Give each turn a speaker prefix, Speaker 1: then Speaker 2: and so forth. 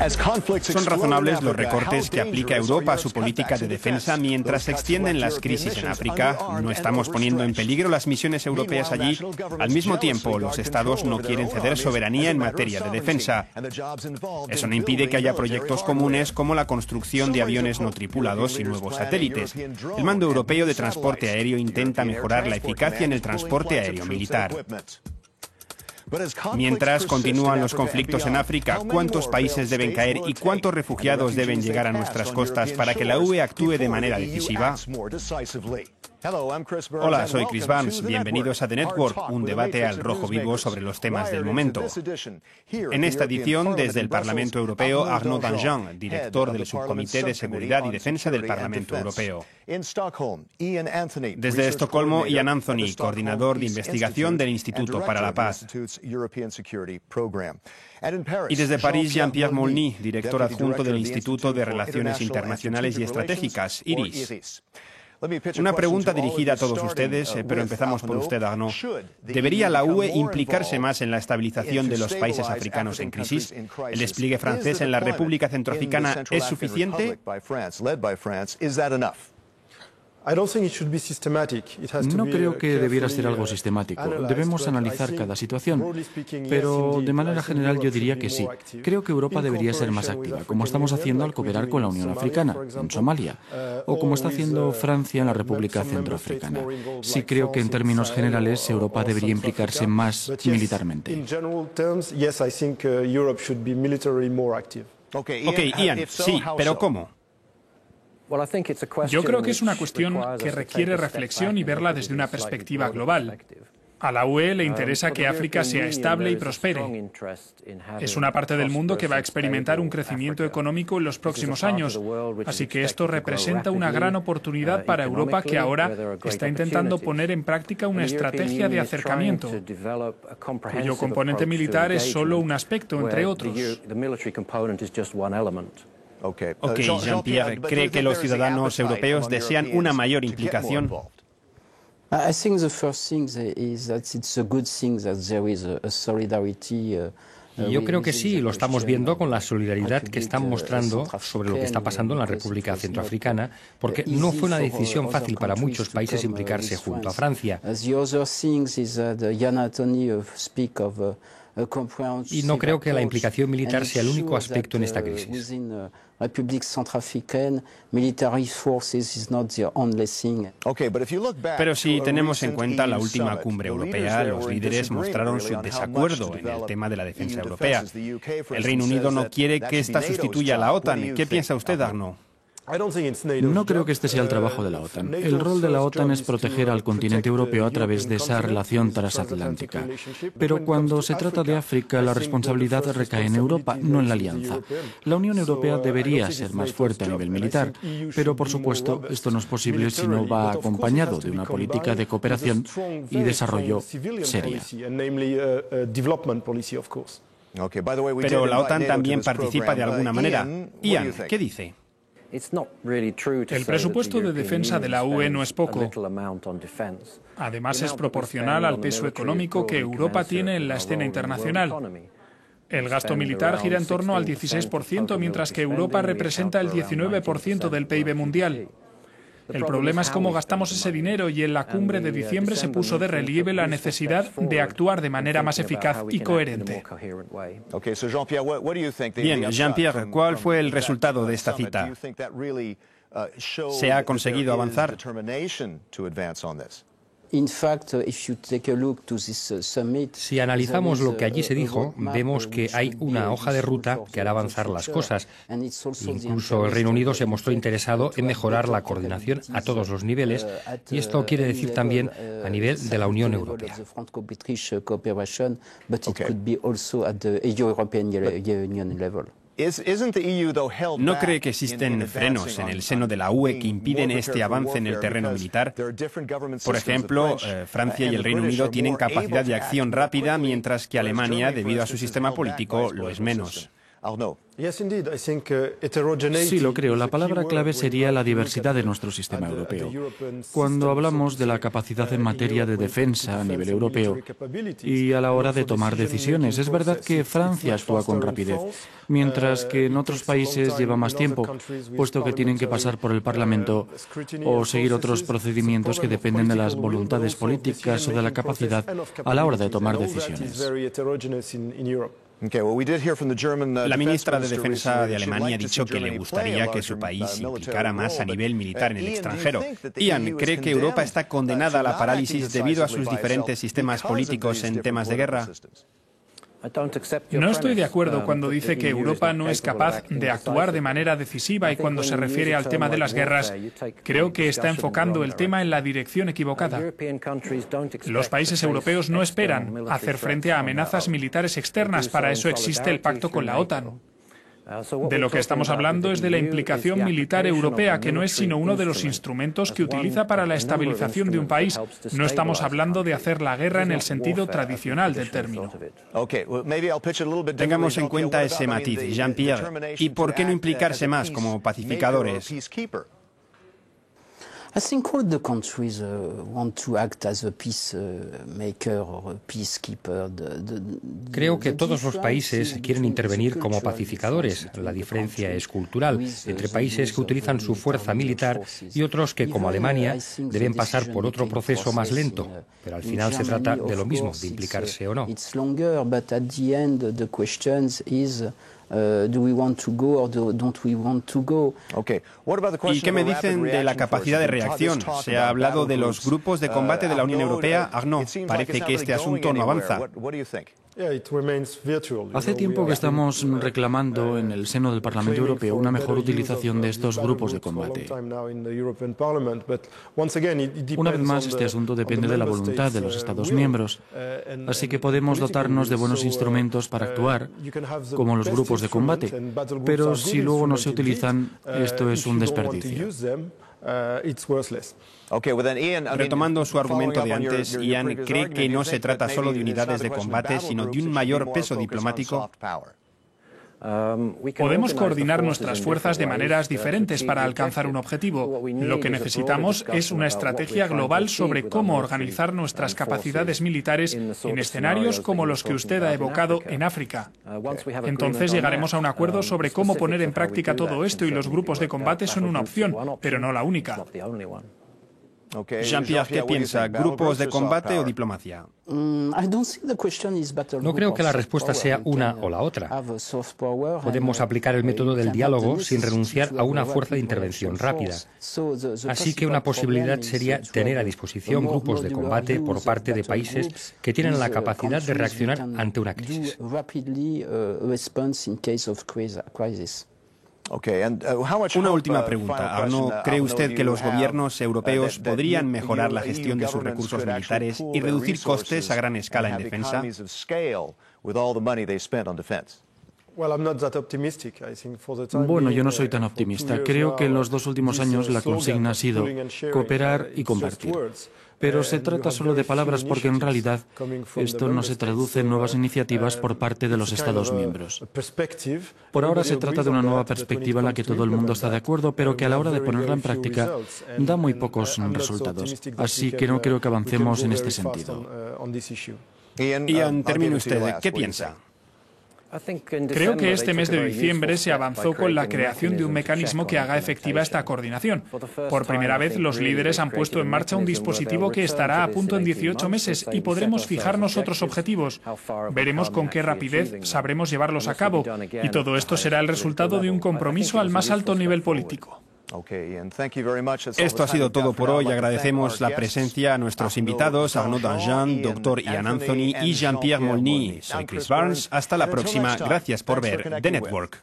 Speaker 1: Son razonables los recortes que aplica Europa a su política de defensa mientras se extienden las crisis en África. No estamos poniendo en peligro las misiones europeas allí. Al mismo tiempo, los Estados no quieren ceder soberanía en materia de defensa. Eso no impide que haya proyectos comunes como la construcción de aviones no tripulados y nuevos satélites. El Mando Europeo de Transporte Aéreo intenta mejorar la eficacia en el transporte aéreo militar. Mientras continúan los conflictos en África, ¿cuántos países deben caer y cuántos refugiados deben llegar a nuestras costas para que la UE actúe de manera decisiva? Hola, soy Chris Burns. Bienvenidos a The Network, un debate al rojo vivo sobre los temas del momento. En esta edición, desde el Parlamento Europeo, Arnaud Danjean, director del Subcomité de Seguridad y Defensa del Parlamento Europeo. Desde Estocolmo, Ian Anthony, coordinador de investigación del Instituto para la Paz. Y desde París, Jean-Pierre Molny, director adjunto del Instituto de Relaciones Internacionales y Estratégicas, IRIS. Una pregunta dirigida a todos ustedes, pero empezamos por usted, Arnaud. ¿Debería la UE implicarse más en la estabilización de los países africanos en crisis? ¿El despliegue francés en la República Centroafricana es suficiente?
Speaker 2: No creo que debiera ser algo sistemático. Debemos analizar cada situación. Pero de manera general yo diría que sí. Creo que Europa debería ser más activa, como estamos haciendo al cooperar con la Unión Africana, en Somalia, o como está haciendo Francia en la República Centroafricana. Sí creo que en términos generales Europa debería implicarse más militarmente.
Speaker 1: Ok, Ian, sí, pero ¿cómo?
Speaker 3: Yo creo que es una cuestión que requiere reflexión y verla desde una perspectiva global. A la UE le interesa que África sea estable y prospere. Es una parte del mundo que va a experimentar un crecimiento económico en los próximos años, así que esto representa una gran oportunidad para Europa que ahora está intentando poner en práctica una estrategia de acercamiento, cuyo componente militar es solo un aspecto, entre otros.
Speaker 1: Ok, Jean-Pierre, ¿cree que los ciudadanos europeos desean una mayor implicación?
Speaker 4: Yo creo que sí, lo estamos viendo con la solidaridad que están mostrando sobre lo que está pasando en la República Centroafricana, porque no fue una decisión fácil para muchos países implicarse junto a Francia. Y no creo que la implicación militar sea el único aspecto en esta crisis.
Speaker 1: Pero si tenemos en cuenta la última cumbre europea, los líderes mostraron su desacuerdo en el tema de la defensa europea. El Reino Unido no quiere que esta sustituya a la OTAN. ¿Qué piensa usted, Arnaud?
Speaker 2: No creo que este sea el trabajo de la OTAN. El rol de la OTAN es proteger al continente europeo a través de esa relación transatlántica. Pero cuando se trata de África, la responsabilidad recae en Europa, no en la alianza. La Unión Europea debería ser más fuerte a nivel militar, pero por supuesto esto no es posible si no va acompañado de una política de cooperación y desarrollo seria.
Speaker 1: Pero la OTAN también participa de alguna manera. Ian, ¿qué dice?
Speaker 3: El presupuesto de defensa de la UE no es poco. Además, es proporcional al peso económico que Europa tiene en la escena internacional. El gasto militar gira en torno al 16%, mientras que Europa representa el 19% del PIB mundial. El problema es cómo gastamos ese dinero y en la cumbre de diciembre se puso de relieve la necesidad de actuar de manera más eficaz y coherente.
Speaker 1: Bien, Jean-Pierre, ¿cuál fue el resultado de esta cita? ¿Se ha conseguido avanzar?
Speaker 4: Si analizamos lo que allí se dijo, vemos que hay una hoja de ruta que hará avanzar las cosas. Incluso el Reino Unido se mostró interesado en mejorar la coordinación a todos los niveles, y esto quiere decir también a nivel de la Unión Europea.
Speaker 1: ¿No cree que existen frenos en el seno de la UE que impiden este avance en el terreno militar? Por ejemplo, Francia y el Reino Unido tienen capacidad de acción rápida, mientras que Alemania, debido a su sistema político, lo es menos.
Speaker 2: Sí, lo creo. La palabra clave sería la diversidad de nuestro sistema europeo. Cuando hablamos de la capacidad en materia de defensa a nivel europeo y a la hora de tomar decisiones, es verdad que Francia actúa con rapidez, mientras que en otros países lleva más tiempo, puesto que tienen que pasar por el Parlamento o seguir otros procedimientos que dependen de las voluntades políticas o de la capacidad a la hora de tomar decisiones.
Speaker 1: La ministra de Defensa de Alemania ha dicho que le gustaría que su país se implicara más a nivel militar en el extranjero. Ian, ¿cree que Europa está condenada a la parálisis debido a sus diferentes sistemas políticos en temas de guerra?
Speaker 3: No estoy de acuerdo cuando dice que Europa no es capaz de actuar de manera decisiva y cuando se refiere al tema de las guerras. Creo que está enfocando el tema en la dirección equivocada. Los países europeos no esperan hacer frente a amenazas militares externas. Para eso existe el pacto con la OTAN. De lo que estamos hablando es de la implicación militar europea, que no es sino uno de los instrumentos que utiliza para la estabilización de un país. No estamos hablando de hacer la guerra en el sentido tradicional del término.
Speaker 1: Tengamos en cuenta ese matiz, Jean-Pierre. ¿Y por qué no implicarse más como pacificadores?
Speaker 5: I think all the countries want to act as a peacemaker or a peacekeeper.
Speaker 4: Creo que todos los países quieren intervenir como pacificadores. La diferencia es cultural, entre países que utilizan su fuerza militar y otros que, como Alemania, deben pasar por otro proceso más lento. Pero al final se trata de lo mismo, de implicarse o no.
Speaker 5: Do we want to go or don't we want to go?
Speaker 1: ¿Y qué me dicen de la capacidad de reacción? Se ha hablado de los grupos de combate de la Unión Europea. Arnaud, parece que este asunto no avanza.
Speaker 2: Hace tiempo que estamos reclamando en el seno del Parlamento Europeo una mejor utilización de estos grupos de combate. Una vez más, este asunto depende de la voluntad de los Estados miembros, así que podemos dotarnos de buenos instrumentos para actuar, como los grupos de combate, pero si luego no se utilizan, esto es un desperdicio.
Speaker 1: Retomando su argumento de antes, Ian cree que no se trata solo de unidades de combate, sino de un mayor peso diplomático.
Speaker 3: Podemos coordinar nuestras fuerzas de maneras diferentes para alcanzar un objetivo. Lo que necesitamos es una estrategia global sobre cómo organizar nuestras capacidades militares en escenarios como los que usted ha evocado en África. Entonces llegaremos a un acuerdo sobre cómo poner en práctica todo esto y los grupos de combate son una opción, pero no la única.
Speaker 1: Jean-Pierre, ¿qué piensa? ¿Grupos de combate o diplomacia?
Speaker 4: No creo que la respuesta sea una o la otra. Podemos aplicar el método del diálogo sin renunciar a una fuerza de intervención rápida. Así que una posibilidad sería tener a disposición grupos de combate por parte de países que tienen la capacidad de reaccionar ante una crisis.
Speaker 1: Una última pregunta. Arnaud, ¿cree usted que los gobiernos europeos podrían mejorar la gestión de sus recursos militares y reducir costes a gran escala en defensa?
Speaker 2: Bueno, yo no soy tan optimista. Creo que en los 2 últimos años la consigna ha sido cooperar y compartir. Pero se trata solo de palabras porque en realidad esto no se traduce en nuevas iniciativas por parte de los Estados miembros. Por ahora se trata de una nueva perspectiva en la que todo el mundo está de acuerdo, pero que a la hora de ponerla en práctica da muy pocos resultados. Así que no creo que avancemos en este sentido.
Speaker 1: Ian, termine usted. ¿Qué piensa?
Speaker 3: Creo que este mes de diciembre se avanzó con la creación de un mecanismo que haga efectiva esta coordinación. Por primera vez, los líderes han puesto en marcha un dispositivo que estará a punto en 18 meses y podremos fijarnos otros objetivos. Veremos con qué rapidez sabremos llevarlos a cabo y todo esto será el resultado de un compromiso al más alto nivel político.
Speaker 1: Esto ha sido todo por hoy. Agradecemos la presencia a nuestros invitados, Arnaud Danjean, Dr. Ian Anthony y Jean-Pierre Molny. Soy Chris Barnes. Hasta la próxima. Gracias por ver The Network.